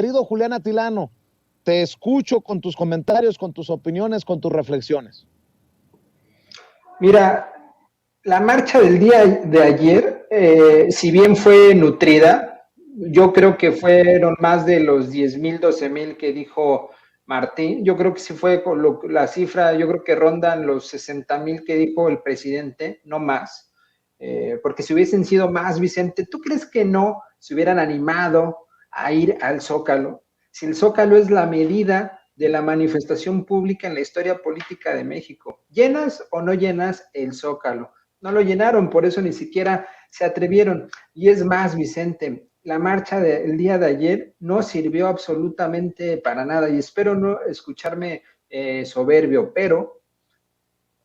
querido Julián Atilano, te escucho con tus comentarios, con tus opiniones, con tus reflexiones. Mira, la marcha del día de ayer, si bien fue nutrida, yo creo que fueron más de los 10,000, 12,000 que dijo Martín. Yo creo que sí fue con la cifra, yo creo que rondan los 60,000 que dijo el presidente, no más. Porque si hubiesen sido más, Vicente, ¿tú crees que no se hubieran animado a ir al Zócalo? Si el Zócalo es la medida de la manifestación pública en la historia política de México, ¿llenas o no llenas el Zócalo? No lo llenaron, por eso ni siquiera se atrevieron. Y es más, Vicente, la marcha del día de ayer no sirvió absolutamente para nada, y espero no escucharme soberbio, pero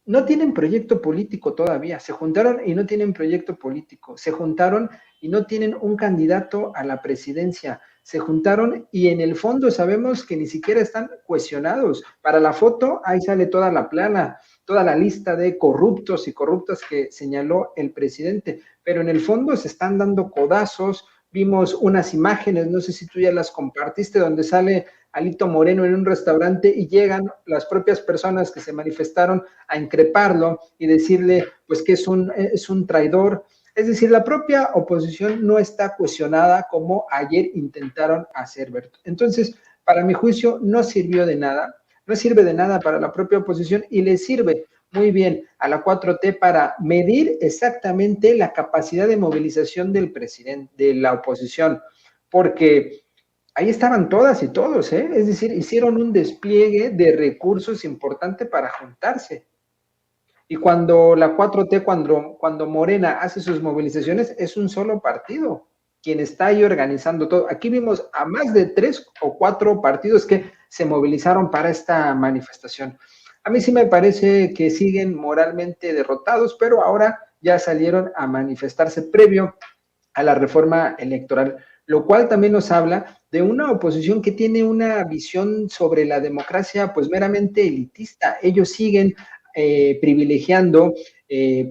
no tienen proyecto político todavía. Se juntaron y no tienen proyecto político. Se juntaron y no tienen un candidato a la presidencia. Se juntaron y en el fondo sabemos que ni siquiera están cuestionados. Para la foto, ahí sale toda la plana, toda la lista de corruptos y corruptas que señaló el presidente, pero en el fondo se están dando codazos. Vimos unas imágenes, no sé si tú ya las compartiste, donde sale Alito Moreno en un restaurante y llegan las propias personas que se manifestaron a increparlo y decirle pues que es un traidor. Es decir, la propia oposición no está cuestionada como ayer intentaron hacer, Berto. Entonces, para mi juicio, no sirvió de nada, no sirve de nada para la propia oposición y le sirve muy bien a la 4T para medir exactamente la capacidad de movilización del presidente, de la oposición, porque ahí estaban todas y todos, ¿eh? Es decir, hicieron un despliegue de recursos importante para juntarse. Y cuando la 4T, cuando Morena hace sus movilizaciones, es un solo partido quien está ahí organizando todo. Aquí vimos a más de 3 o 4 partidos que se movilizaron para esta manifestación. A mí sí me parece que siguen moralmente derrotados, pero ahora ya salieron a manifestarse previo a la reforma electoral, lo cual también nos habla de una oposición que tiene una visión sobre la democracia pues meramente elitista. Ellos siguen privilegiando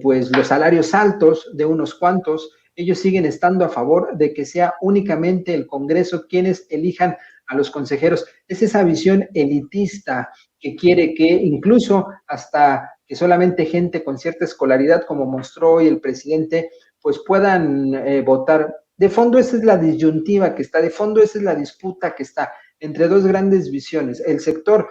pues los salarios altos de unos cuantos. Ellos siguen estando a favor de que sea únicamente el Congreso quienes elijan a los consejeros. Es esa visión elitista que quiere que incluso hasta que solamente gente con cierta escolaridad, como mostró hoy el presidente, pues puedan votar. De fondo esa es la disyuntiva que está, de fondo esa es la disputa que está entre dos grandes visiones, el sector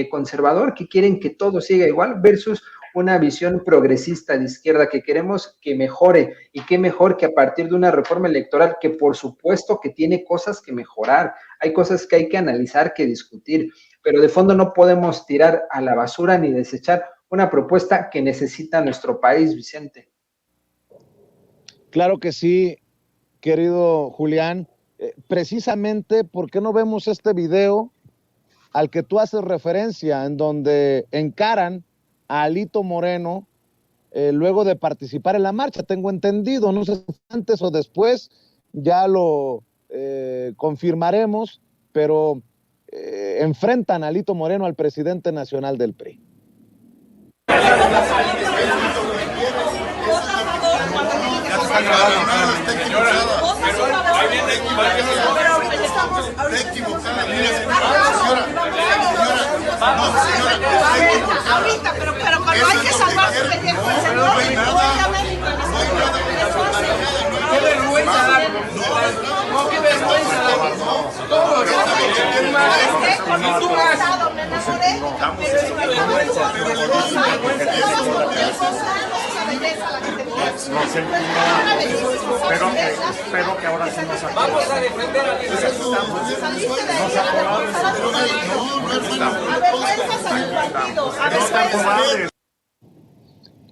conservador que quieren que todo siga igual versus una visión progresista de izquierda que queremos que mejore, y qué mejor que a partir de una reforma electoral que por supuesto que tiene cosas que mejorar, hay cosas que hay que analizar, que discutir, pero de fondo no podemos tirar a la basura ni desechar una propuesta que necesita nuestro país, Vicente. Claro que sí, querido Julián. Precisamente, ¿por qué no vemos este video al que tú haces referencia, en donde encaran a Alito Moreno luego de participar en la marcha? Tengo entendido, no sé si antes o después, ya lo confirmaremos, pero enfrentan a Alito Moreno al presidente nacional del PRI. Ahorita, pero cuando hay que salvar su pellejo, el señor, qué vergüenza, no, qué vergüenza, todo lo que tú más, me enamoré, pero es una vergüenza, espero que ahora sí nos acordamos. Vamos a defender a Luis.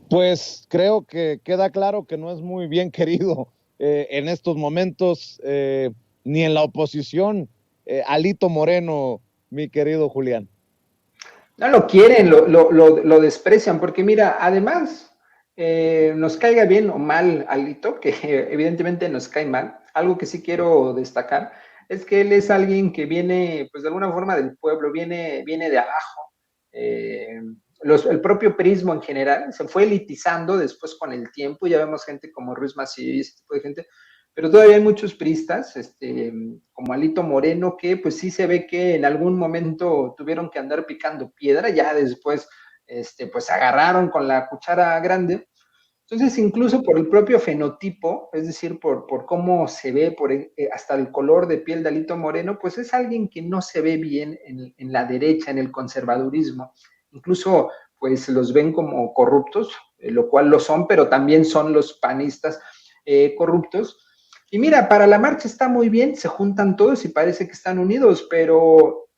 Pues creo que queda claro que no es muy bien querido en estos momentos, ni en la oposición, Alito Moreno, mi querido Julián. No lo quieren, lo desprecian, porque mira, además, nos caiga bien o mal Alito, que evidentemente nos cae mal, algo que sí quiero destacar, es que él es alguien que viene, pues de alguna forma del pueblo, viene de abajo. El propio prismo en general se fue elitizando después con el tiempo, ya vemos gente como Ruiz Massieu y ese tipo de gente, pero todavía hay muchos priistas, como Alito Moreno, que pues sí se ve que en algún momento tuvieron que andar picando piedra, ya después pues agarraron con la cuchara grande. Entonces, incluso por el propio fenotipo, es decir, por cómo se ve, hasta el color de piel de Alito Moreno, pues es alguien que no se ve bien en la derecha, en el conservadurismo. Incluso, pues los ven como corruptos, lo cual lo son, pero también son los panistas corruptos. Y mira, para la marcha está muy bien, se juntan todos y parece que están unidos, pero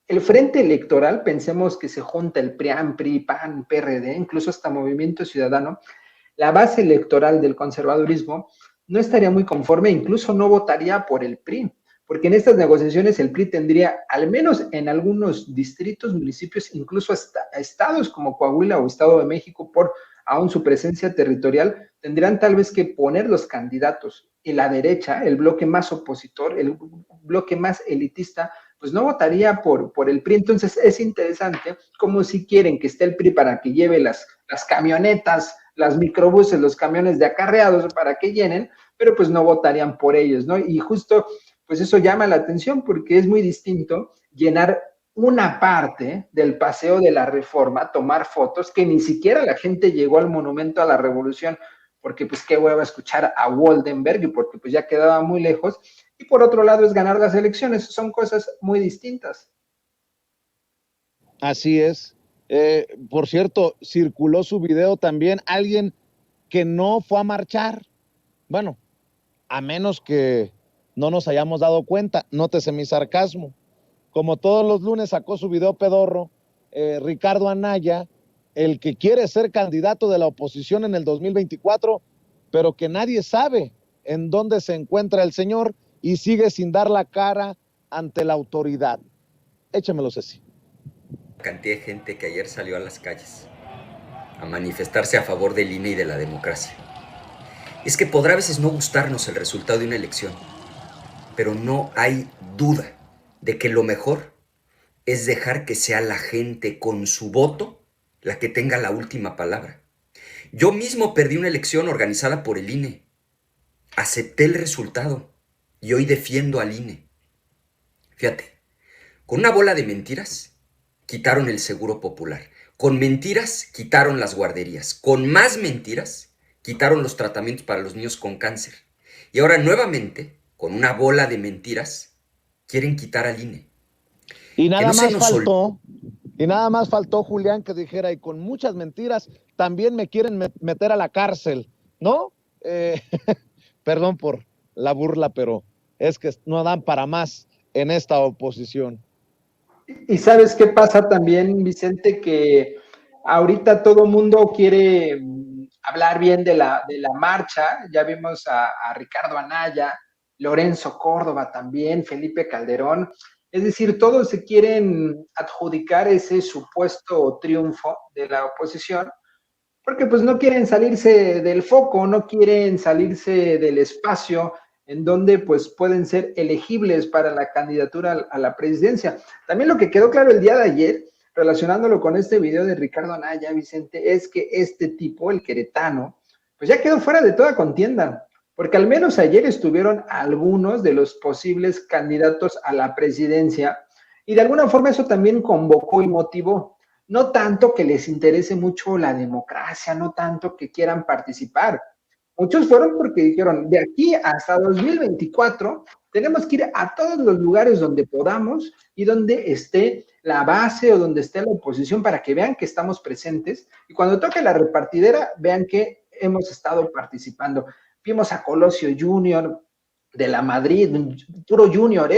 el frente electoral, pensemos que se junta el PRIAN, PRI, PAN, PRD, incluso hasta Movimiento Ciudadano, la base electoral del conservadurismo no estaría muy conforme, incluso no votaría por el PRI, porque en estas negociaciones el PRI tendría, al menos en algunos distritos, municipios, incluso hasta estados como Coahuila o Estado de México, por aún su presencia territorial, tendrían tal vez que poner los candidatos. Y la derecha, el bloque más opositor, el bloque más elitista, pues no votaría por el PRI. Entonces es interesante como si quieren que esté el PRI para que lleve las camionetas, las microbuses, los camiones de acarreados para que llenen, pero pues no votarían por ellos, ¿no? Y justo, pues eso llama la atención porque es muy distinto llenar una parte del Paseo de la Reforma, tomar fotos, que ni siquiera la gente llegó al Monumento a la Revolución, porque pues qué hueva escuchar a Woldenberg, porque pues ya quedaba muy lejos, y por otro lado es ganar las elecciones, son cosas muy distintas. Así es. Por cierto, circuló su video también, alguien que no fue a marchar, bueno, a menos que no nos hayamos dado cuenta, nótese mi sarcasmo. Como todos los lunes sacó su video pedorro, Ricardo Anaya, el que quiere ser candidato de la oposición en el 2024, pero que nadie sabe en dónde se encuentra el señor y sigue sin dar la cara ante la autoridad. Échamelo, Ceci. Cantidad de gente que ayer salió a las calles a manifestarse a favor del INE y de la democracia. Es que podrá a veces no gustarnos el resultado de una elección, pero no hay duda de que lo mejor es dejar que sea la gente con su voto la que tenga la última palabra. Yo mismo perdí una elección organizada por el INE. Acepté el resultado y hoy defiendo al INE. Fíjate, con una bola de mentiras quitaron el seguro popular. Con mentiras quitaron las guarderías. Con más mentiras quitaron los tratamientos para los niños con cáncer. Y ahora nuevamente, con una bola de mentiras, quieren quitar al INE. Y nada más faltó, Julián, que dijera, y con muchas mentiras, también me quieren meter a la cárcel, ¿no? Perdón por la burla, pero es que no dan para más en esta oposición. Y ¿sabes qué pasa también, Vicente? Que ahorita todo mundo quiere hablar bien de la marcha. Ya vimos a Ricardo Anaya, Lorenzo Córdoba también, Felipe Calderón. Es decir, todos se quieren adjudicar ese supuesto triunfo de la oposición, porque pues no quieren salirse del foco, no quieren salirse del espacio en donde pues pueden ser elegibles para la candidatura a la presidencia. También lo que quedó claro el día de ayer, relacionándolo con este video de Ricardo Anaya, Vicente, es que este tipo, el queretano, pues ya quedó fuera de toda contienda, porque al menos ayer estuvieron algunos de los posibles candidatos a la presidencia y de alguna forma eso también convocó y motivó. No tanto que les interese mucho la democracia, no tanto que quieran participar. Muchos fueron porque dijeron, de aquí hasta 2024 tenemos que ir a todos los lugares donde podamos y donde esté la base o donde esté la oposición para que vean que estamos presentes y cuando toque la repartidera vean que hemos estado participando. Vimos a Colosio Junior de la Madrid, puro junior,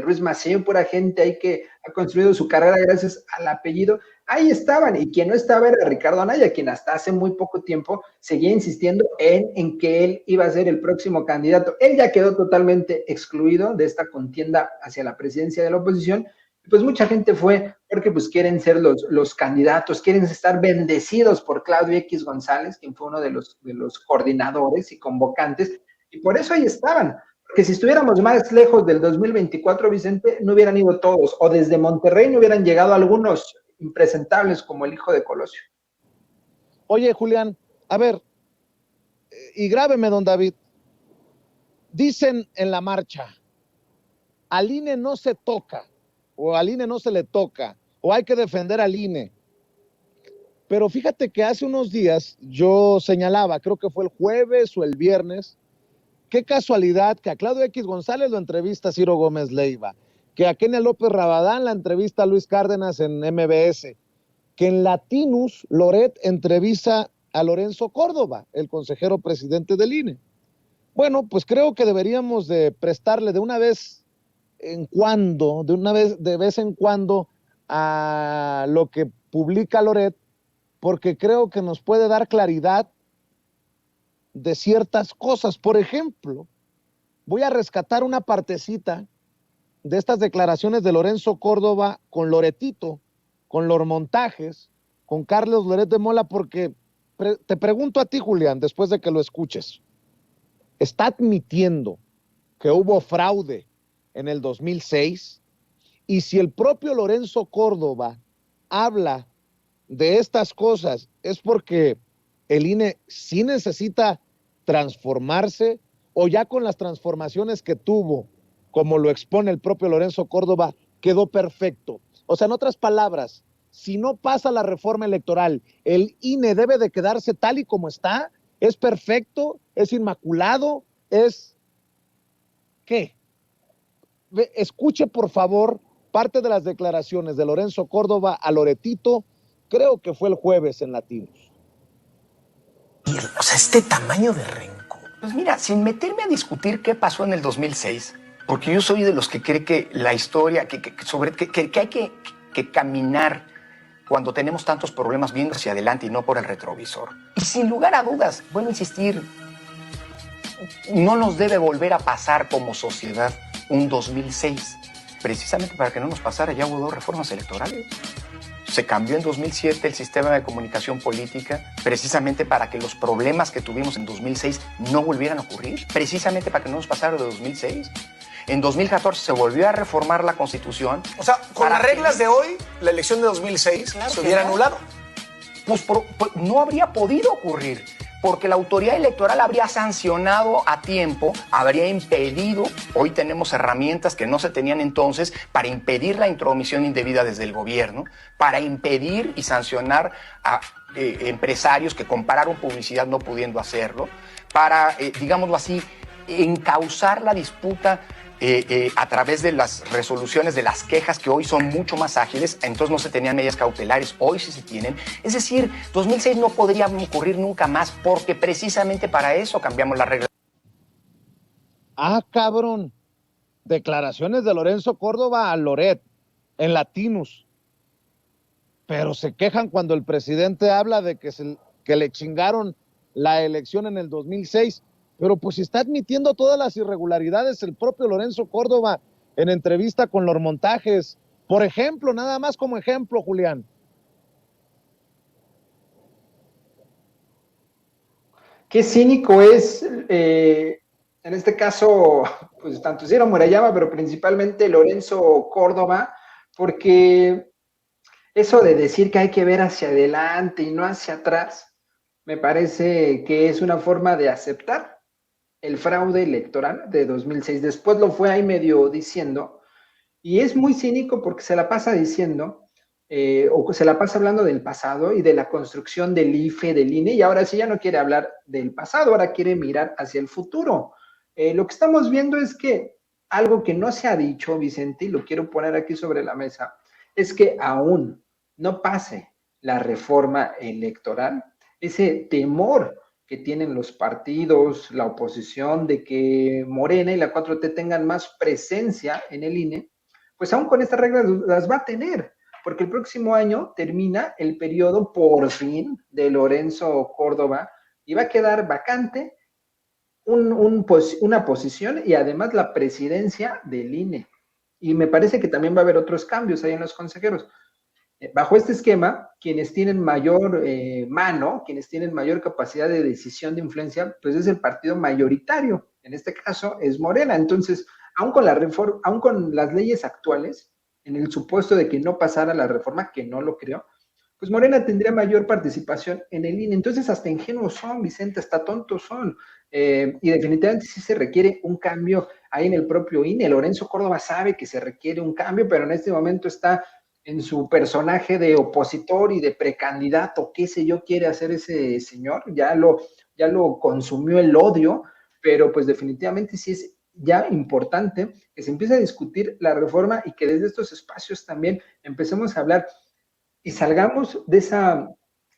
Ruiz Maceo, pura gente ahí que ha construido su carrera gracias al apellido, ahí estaban, y quien no estaba era Ricardo Anaya, quien hasta hace muy poco tiempo seguía insistiendo en que él iba a ser el próximo candidato. Él ya quedó totalmente excluido de esta contienda hacia la presidencia de la oposición, pues mucha gente fue porque pues quieren ser los candidatos, quieren estar bendecidos por Claudio X González, quien fue uno de los coordinadores y convocantes, y por eso ahí estaban, porque si estuviéramos más lejos del 2024, Vicente, no hubieran ido todos, o desde Monterrey no hubieran llegado algunos impresentables como el hijo de Colosio. Oye, Julián, a ver, y grábeme, don David, Dicen en la marcha, al INE no se toca, o al INE no se le toca, o hay que defender al INE. Pero fíjate que hace unos días yo señalaba, creo que fue el jueves o el viernes, qué casualidad que a Claudio X González lo entrevista Ciro Gómez Leiva, que a Kenia López Rabadán la entrevista a Luis Cárdenas en MBS, que en Latinus Loret entrevista a Lorenzo Córdoba, el consejero presidente del INE. Bueno, pues creo que deberíamos de prestarle de vez en cuando a lo que publica Loret, porque creo que nos puede dar claridad de ciertas cosas. Por ejemplo, voy a rescatar una partecita de estas declaraciones de Lorenzo Córdoba con Loretito, con los montajes, con Carlos Loret de Mola, porque te pregunto a ti, Julián, después de que lo escuches, ¿está admitiendo que hubo fraude en el 2006? Y si el propio Lorenzo Córdoba habla de estas cosas, ¿es porque el INE sí necesita transformarse o ya con las transformaciones que tuvo, como lo expone el propio Lorenzo Córdoba, quedó perfecto? O sea, en otras palabras, si no pasa la reforma electoral, ¿el INE debe de quedarse tal y como está? ¿Es perfecto? ¿Es inmaculado? ¿Es qué? Escuche, por favor, parte de las declaraciones de Lorenzo Córdoba a Loretito, creo que fue el jueves en Latinos. O sea, este tamaño de rencor. Pues mira, sin meterme a discutir qué pasó en el 2006, porque yo soy de los que cree que la historia, que hay que caminar cuando tenemos tantos problemas viendo hacia adelante y no por el retrovisor. Y sin lugar a dudas, vuelvo a insistir, no nos debe volver a pasar como sociedad un 2006. Precisamente para que no nos pasara, ya hubo 2 reformas electorales. Se cambió en 2007 el sistema de comunicación política, precisamente para que los problemas que tuvimos en 2006 no volvieran a ocurrir, precisamente para que no nos pasara de 2006. En 2014 se volvió a reformar la Constitución. O sea, con las reglas de hoy, la elección de 2006 se hubiera anulado. Pues no habría podido ocurrir, porque la autoridad electoral habría sancionado a tiempo, habría impedido, hoy tenemos herramientas que no se tenían entonces, para impedir la intromisión indebida desde el gobierno, para impedir y sancionar a empresarios que compraron publicidad no pudiendo hacerlo, para, digámoslo así, encauzar la disputa a través de las resoluciones de las quejas, que hoy son mucho más ágiles. Entonces no se tenían medidas cautelares, hoy sí se tienen. Es decir, 2006 no podría ocurrir nunca más, porque precisamente para eso cambiamos las reglas. Ah, cabrón. Declaraciones de Lorenzo Córdoba a Loret en Latinos. Pero se quejan cuando el presidente habla de que le chingaron la elección en el 2006. Pero pues está admitiendo todas las irregularidades el propio Lorenzo Córdoba en entrevista con los montajes. Por ejemplo, nada más como ejemplo, Julián. Qué cínico es, en este caso, pues tanto Ciro Murayama, pero principalmente Lorenzo Córdoba, porque eso de decir que hay que ver hacia adelante y no hacia atrás, me parece que es una forma de aceptar el fraude electoral de 2006. Después lo fue ahí medio diciendo, y es muy cínico porque se la pasa diciendo, o se la pasa hablando del pasado y de la construcción del IFE, del INE, y ahora sí ya no quiere hablar del pasado, ahora quiere mirar hacia el futuro. Lo que estamos viendo es que algo que no se ha dicho, Vicente, y lo quiero poner aquí sobre la mesa, es que aún no pase la reforma electoral, ese temor que tienen los partidos, la oposición, de que Morena y la 4T tengan más presencia en el INE, pues aún con estas reglas las va a tener, porque el próximo año termina el periodo, por fin, de Lorenzo Córdoba, y va a quedar vacante una posición y además la presidencia del INE. Y me parece que también va a haber otros cambios ahí en los consejeros. Bajo este esquema, quienes tienen mayor mano, quienes tienen mayor capacidad de decisión, de influencia, pues es el partido mayoritario. En este caso es Morena. Entonces, aún con las leyes actuales, en el supuesto de que no pasara la reforma, que no lo creo, pues Morena tendría mayor participación en el INE. Entonces, hasta ingenuos son, Vicente, hasta tontos son. Y definitivamente sí se requiere un cambio ahí en el propio INE. Lorenzo Córdoba sabe que se requiere un cambio, pero en este momento está en su personaje de opositor y de precandidato, qué sé yo, quiere hacer ese señor, ya lo consumió el odio, pero pues definitivamente sí es ya importante que se empiece a discutir la reforma y que desde estos espacios también empecemos a hablar y salgamos de esa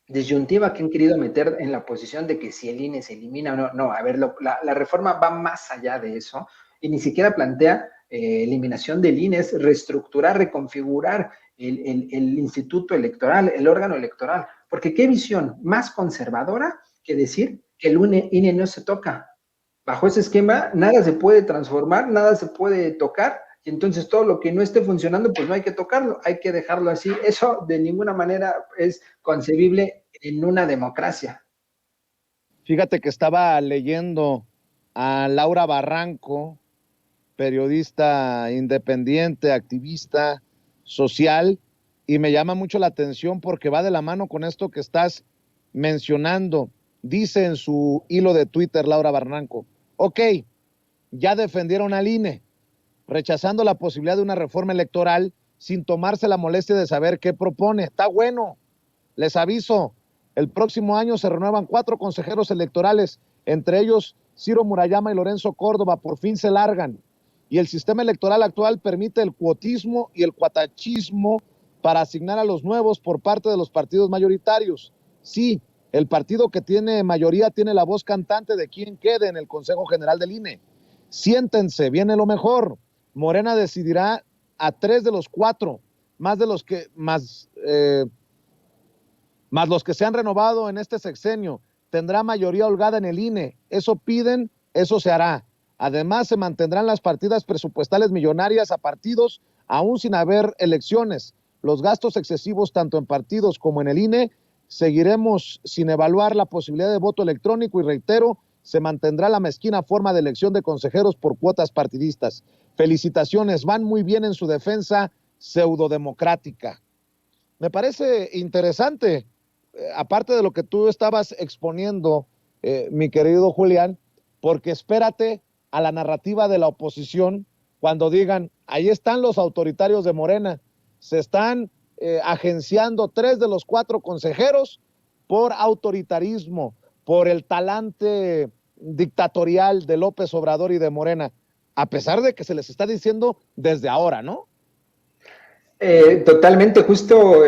disyuntiva que han querido meter en la posición de que si el INE se elimina o no. No, a ver, la reforma va más allá de eso y ni siquiera plantea eliminación del INE, es reestructurar, reconfigurar el instituto electoral, el órgano electoral. Porque qué visión más conservadora que decir que el INE no se toca. Bajo ese esquema, nada se puede transformar, nada se puede tocar, y entonces todo lo que no esté funcionando, pues no hay que tocarlo, hay que dejarlo así. Eso de ninguna manera es concebible en una democracia. Fíjate que estaba leyendo a Laura Barranco, periodista independiente, activista social, y me llama mucho la atención porque va de la mano con esto que estás mencionando. Dice en su hilo de Twitter Laura Barranco, ok, ya defendieron al INE, rechazando la posibilidad de una reforma electoral sin tomarse la molestia de saber qué propone. Está bueno, les aviso, el próximo año se renuevan 4 consejeros electorales, entre ellos Ciro Murayama y Lorenzo Córdoba, por fin se largan. Y el sistema electoral actual permite el cuotismo y el cuatachismo para asignar a los nuevos por parte de los partidos mayoritarios. Sí, el partido que tiene mayoría tiene la voz cantante de quién quede en el Consejo General del INE. Siéntense, viene lo mejor. Morena decidirá a 3 de los 4, más los que se han renovado en este sexenio. Tendrá mayoría holgada en el INE. Eso piden, eso se hará. Además, se mantendrán las partidas presupuestales millonarias a partidos aún sin haber elecciones. Los gastos excesivos tanto en partidos como en el INE. Seguiremos sin evaluar la posibilidad de voto electrónico y reitero, se mantendrá la mezquina forma de elección de consejeros por cuotas partidistas. Felicitaciones, van muy bien en su defensa pseudodemocrática. Me parece interesante, aparte de lo que tú estabas exponiendo, mi querido Julián, porque espérate a la narrativa de la oposición cuando digan, ahí están los autoritarios de Morena, se están agenciando 3 de los 4 consejeros por autoritarismo, por el talante dictatorial de López Obrador y de Morena, a pesar de que se les está diciendo desde ahora, ¿no? Totalmente, justo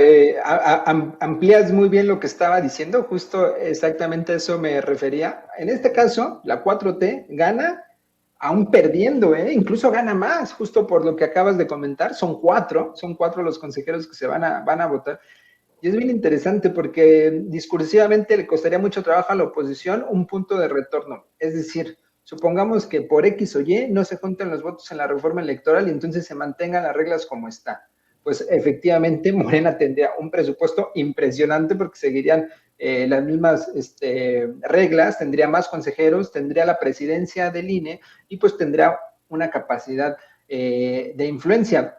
amplías muy bien lo que estaba diciendo, justo exactamente eso me refería. En este caso, la 4T gana aún perdiendo, incluso gana más, justo por lo que acabas de comentar, son 4 los consejeros que se van a votar. Y es bien interesante porque discursivamente le costaría mucho trabajo a la oposición un punto de retorno. Es decir, supongamos que por X o Y no se juntan los votos en la reforma electoral y entonces se mantengan las reglas como está. Pues efectivamente Morena tendría un presupuesto impresionante porque seguirían las mismas reglas, tendría más consejeros, tendría la presidencia del INE y pues tendría una capacidad de influencia,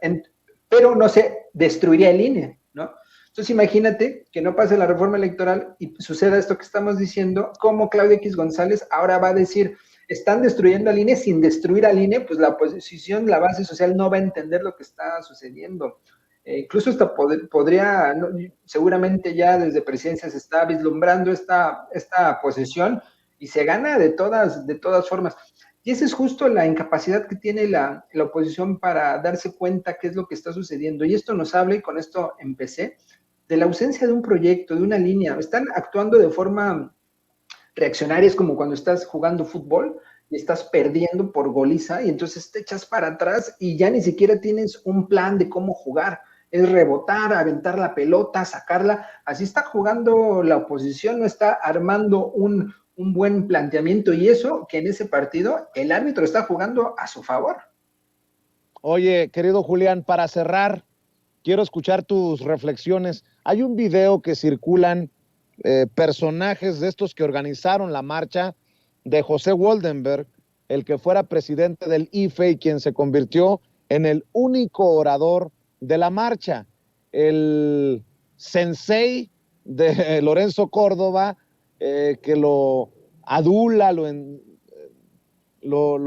pero no se destruiría el INE, ¿no? Entonces imagínate que no pase la reforma electoral y suceda esto que estamos diciendo, como Claudia X González ahora va a decir, están destruyendo al INE, sin destruir al INE, pues la oposición, la base social no va a entender lo que está sucediendo. Incluso hasta podría, no, seguramente ya desde presidencia se está vislumbrando esta posesión y se gana de todas formas. Y esa es justo la incapacidad que tiene la oposición para darse cuenta qué es lo que está sucediendo. Y esto nos habla, y con esto empecé, de la ausencia de un proyecto, de una línea. Están actuando de forma reaccionaria, es como cuando estás jugando fútbol y estás perdiendo por goliza y entonces te echas para atrás y ya ni siquiera tienes un plan de cómo jugar. Es rebotar, aventar la pelota, sacarla. Así está jugando la oposición, no está armando un buen planteamiento y eso que en ese partido el árbitro está jugando a su favor. Oye, querido Julián, para cerrar, quiero escuchar tus reflexiones. Hay un video que circulan personajes de estos que organizaron la marcha de José Woldenberg, el que fuera presidente del IFE y quien se convirtió en el único orador de la marcha. El sensei de Lorenzo Córdoba, que lo adula, lo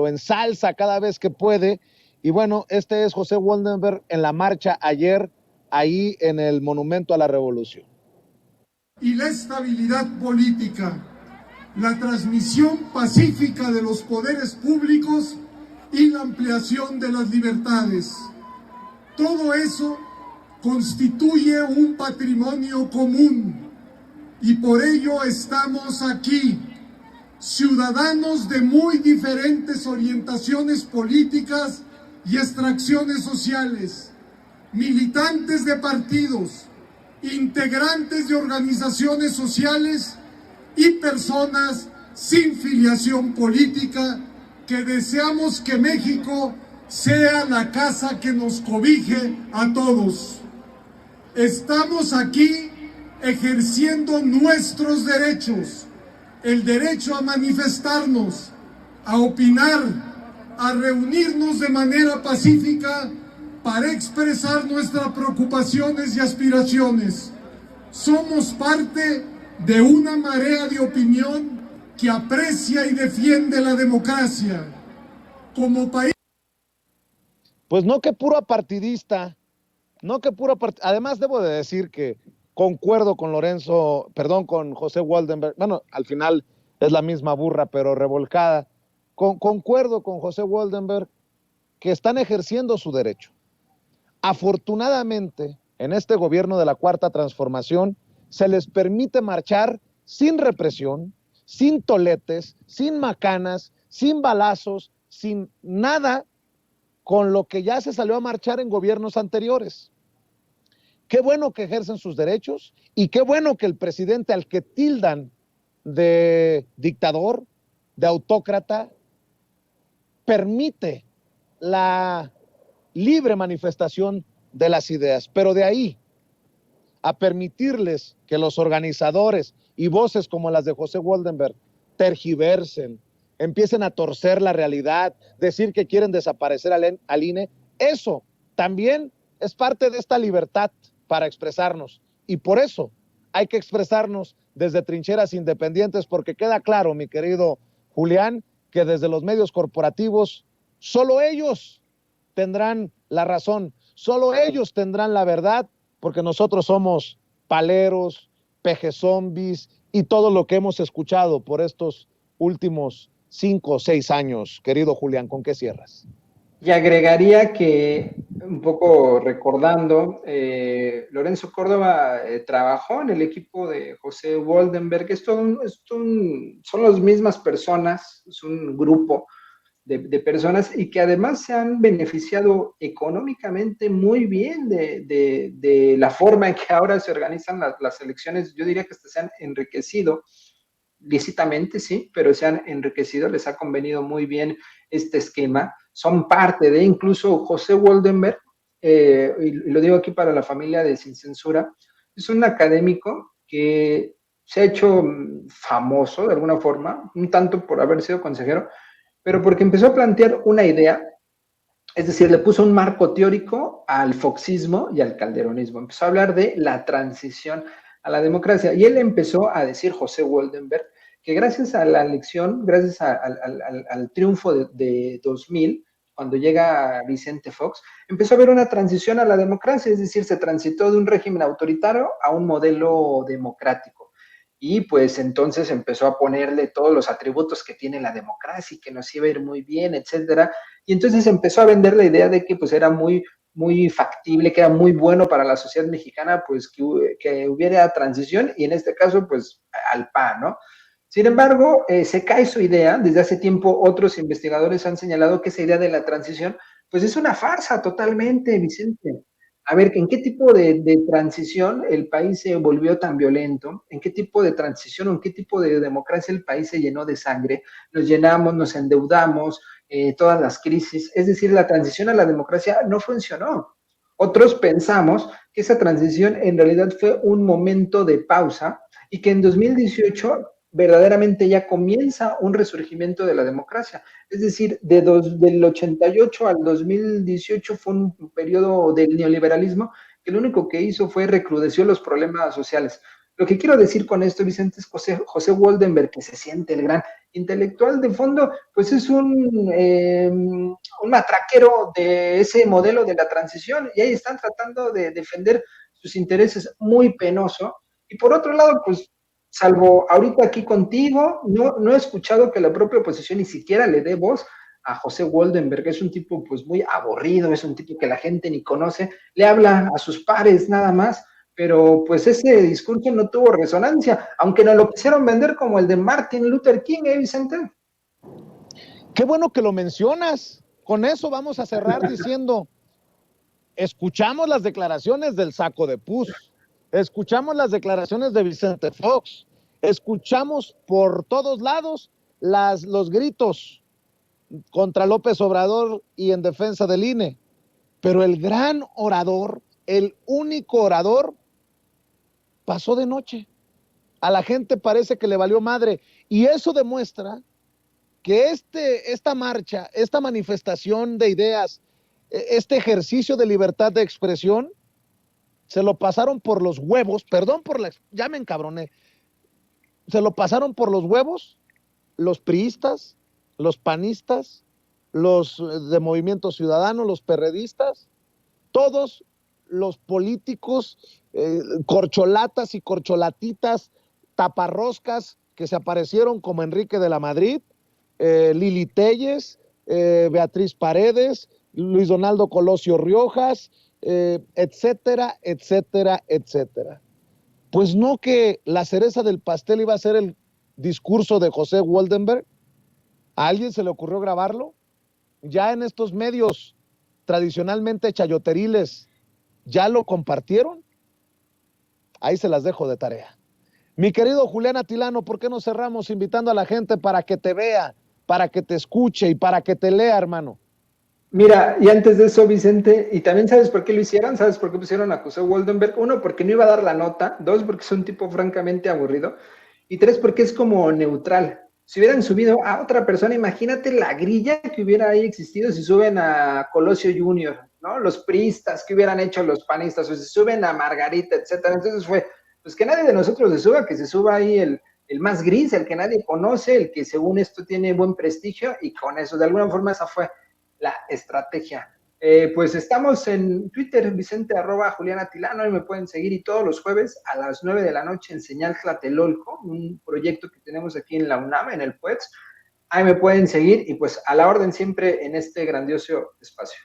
ensalza cada vez que puede. Y bueno, este es José Woldenberg en la marcha ayer, ahí en el Monumento a la Revolución. Y la estabilidad política, la transmisión pacífica de los poderes públicos y la ampliación de las libertades. Todo eso constituye un patrimonio común y por ello estamos aquí, ciudadanos de muy diferentes orientaciones políticas y extracciones sociales, militantes de partidos, integrantes de organizaciones sociales y personas sin filiación política que deseamos que México sea la casa que nos cobije a todos. Estamos aquí ejerciendo nuestros derechos, el derecho a manifestarnos, a opinar, a reunirnos de manera pacífica para expresar nuestras preocupaciones y aspiraciones. Somos parte de una marea de opinión que aprecia y defiende la democracia. Como país... Pues no que puro partidista, además debo de decir que concuerdo con con José Woldenberg, bueno, al final es la misma burra, pero revolcada. Concuerdo con José Woldenberg que están ejerciendo su derecho. Afortunadamente, en este gobierno de la Cuarta Transformación, se les permite marchar sin represión, sin toletes, sin macanas, sin balazos, sin nada con lo que ya se salió a marchar en gobiernos anteriores. Qué bueno que ejercen sus derechos y qué bueno que el presidente al que tildan de dictador, de autócrata, permite la libre manifestación de las ideas. Pero de ahí a permitirles que los organizadores y voces como las de José Woldenberg tergiversen, empiecen a torcer la realidad, decir que quieren desaparecer al INE, eso también es parte de esta libertad para expresarnos. Y por eso hay que expresarnos desde trincheras independientes, porque queda claro, mi querido Julián, que desde los medios corporativos, solo ellos tendrán la razón, solo ellos tendrán la verdad, porque nosotros somos paleros, pejezombis y todo lo que hemos escuchado por estos últimos 5 o 6 años. Querido Julián, ¿con qué cierras? Y agregaría que, un poco recordando, Lorenzo Córdoba trabajó en el equipo de José Woldenberg. Son las mismas personas, es un grupo de personas y que además se han beneficiado económicamente muy bien de la forma en que ahora se organizan las elecciones. Yo diría que hasta se han enriquecido, lícitamente sí, pero se han enriquecido, les ha convenido muy bien este esquema. Son parte de, incluso José Woldenberg, y lo digo aquí para la familia de Sin Censura, es un académico que se ha hecho famoso de alguna forma, un tanto por haber sido consejero, pero porque empezó a plantear una idea, es decir, le puso un marco teórico al foxismo y al calderonismo. Empezó a hablar de la transición a la democracia. Y él empezó a decir, José Woldenberg, que gracias a la elección, gracias al triunfo de 2000, cuando llega Vicente Fox, empezó a haber una transición a la democracia, es decir, se transitó de un régimen autoritario a un modelo democrático. Y pues entonces empezó a ponerle todos los atributos que tiene la democracia y que nos iba a ir muy bien, etcétera. Y entonces empezó a vender la idea de que pues era muy factible, que era muy bueno para la sociedad mexicana, pues que hubiera transición, y en este caso, pues al PAN, ¿no? Sin embargo, se cae su idea. Desde hace tiempo otros investigadores han señalado que esa idea de la transición, pues es una farsa totalmente, Vicente. A ver, ¿en qué tipo de transición el país se volvió tan violento? ¿En qué tipo de transición o en qué tipo de democracia el país se llenó de sangre? Nos llenamos, nos endeudamos, todas las crisis. Es decir, la transición a la democracia no funcionó. Otros pensamos que esa transición en realidad fue un momento de pausa y que en 2018 verdaderamente ya comienza un resurgimiento de la democracia. Es decir, del 88 al 2018 fue un periodo del neoliberalismo que lo único que hizo fue recrudeció los problemas sociales. Lo que quiero decir con esto, Vicente, es José Woldenberg, que se siente el gran intelectual de fondo, pues es un matraquero de ese modelo de la transición, y ahí están tratando de defender sus intereses, muy penoso. Y por otro lado, pues, salvo ahorita aquí contigo, no he escuchado que la propia oposición ni siquiera le dé voz a José Woldenberg. Es un tipo pues muy aburrido, es un tipo que la gente ni conoce, le habla a sus pares nada más, pero pues ese discurso no tuvo resonancia, aunque nos lo quisieron vender como el de Martin Luther King, Vicente? Qué bueno que lo mencionas. Con eso vamos a cerrar diciendo, escuchamos las declaraciones del saco de pus, escuchamos las declaraciones de Vicente Fox, escuchamos por todos lados los gritos contra López Obrador y en defensa del INE, pero el gran orador, el único orador, pasó de noche. A la gente parece que le valió madre, y eso demuestra que esta marcha, esta manifestación de ideas, este ejercicio de libertad de expresión, se lo pasaron por los huevos, perdón por ya me encabroné, se lo pasaron por los huevos los priistas, los panistas, los de Movimiento Ciudadano, los perredistas, todos los políticos, corcholatas y corcholatitas, taparroscas que se aparecieron como Enrique de la Madrid, Lili Telles, Beatriz Paredes, Luis Donaldo Colosio Riojas, etcétera, etcétera, etcétera. Pues no, que la cereza del pastel iba a ser el discurso de José Woldenberg. ¿A alguien se le ocurrió grabarlo? Ya en estos medios tradicionalmente chayoteriles, ¿ya lo compartieron? Ahí se las dejo de tarea. Mi querido Julián Atilano, ¿por qué no cerramos invitando a la gente para que te vea, para que te escuche y para que te lea, hermano? Mira, y antes de eso, Vicente, y también sabes por qué lo hicieron, sabes por qué pusieron a José Woldenberg. Uno, porque no iba a dar la nota. Dos, porque es un tipo francamente aburrido. Y tres, porque es como neutral. Si hubieran subido a otra persona, imagínate la grilla que hubiera ahí existido si suben a Colosio Junior, ¿no? Los priistas que hubieran hecho los panistas, o si suben a Margarita, etcétera. Entonces fue, pues que nadie de nosotros se suba, que se suba ahí el más gris, el que nadie conoce, el que según esto tiene buen prestigio, y con eso, de alguna forma, esa fue la estrategia. Pues estamos en Twitter, Vicente @Julián Atilano, y me pueden seguir, y todos los jueves a las 9 de la noche en Señal Tlatelolco, un proyecto que tenemos aquí en la UNAM, en el PUEX. Ahí me pueden seguir, y pues a la orden siempre en este grandioso espacio.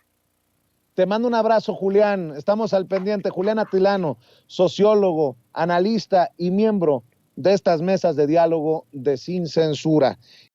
Te mando un abrazo, Julián. Estamos al pendiente. Julián Atilano, sociólogo, analista y miembro de estas mesas de diálogo de Sin Censura.